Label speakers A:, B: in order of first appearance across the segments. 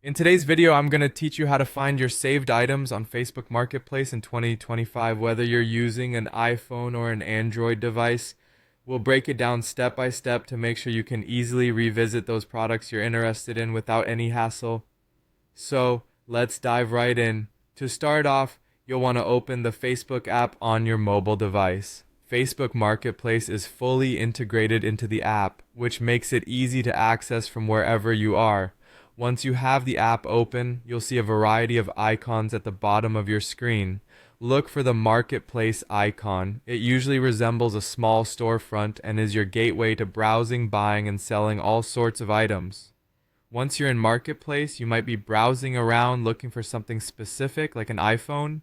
A: In today's video, I'm going to teach you how to find your saved items on Facebook Marketplace in 2025, whether you're using an iPhone or an Android device. We'll break it down step by step to make sure you can easily revisit those products you're interested in without any hassle. So let's dive right in. To start off, you'll want to open the Facebook app on your mobile device. Facebook Marketplace is fully integrated into the app, which makes it easy to access from wherever you are. Once you have the app open, you'll see a variety of icons at the bottom of your screen. Look for the Marketplace icon. It usually resembles a small storefront and is your gateway to browsing, buying, and selling all sorts of items. Once you're in Marketplace, you might be browsing around looking for something specific like an iPhone.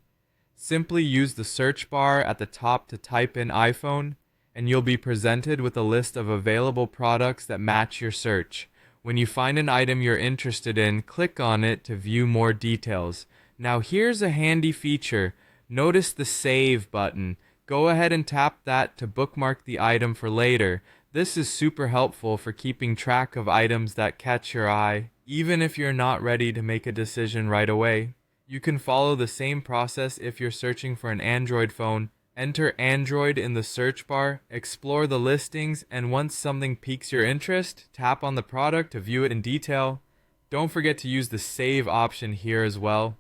A: Simply use the search bar at the top to type in iPhone, and you'll be presented with a list of available products that match your search. When you find an item you're interested in, click on it to view more details. Now here's a handy feature. Notice the Save button. Go ahead and tap that to bookmark the item for later. This is super helpful for keeping track of items that catch your eye, even if you're not ready to make a decision right away. You can follow the same process if you're searching for an Android phone. Enter Android in the search bar, explore the listings, and once something piques your interest, tap on the product to view it in detail. Don't forget to use the Save option here as well.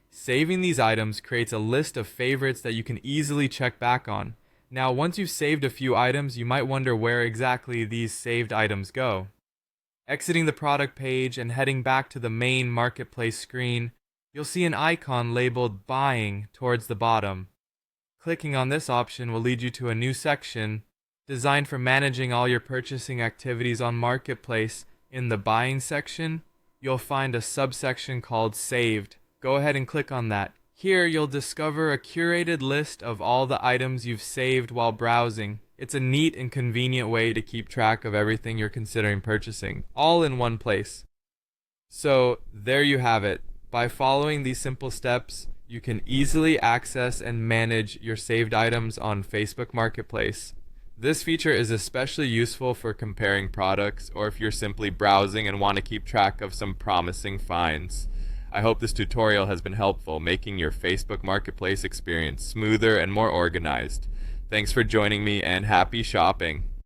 A: Saving these items creates a list of favorites that you can easily check back on. Now, once you've saved a few items, you might wonder where exactly these saved items go. Exiting the product page and heading back to the main Marketplace screen, you'll see an icon labeled Buying towards the bottom. Clicking on this option will lead you to a new section designed for managing all your purchasing activities on Marketplace. In the Buying section, you'll find a subsection called Saved. Go ahead and click on that. Here, you'll discover a curated list of all the items you've saved while browsing. It's a neat and convenient way to keep track of everything you're considering purchasing, all in one place. So, there you have it. By following these simple steps, you can easily access and manage your saved items on Facebook Marketplace. This feature is especially useful for comparing products or if you're simply browsing and want to keep track of some promising finds. I hope this tutorial has been helpful, making your Facebook Marketplace experience smoother and more organized. Thanks for joining me and happy shopping!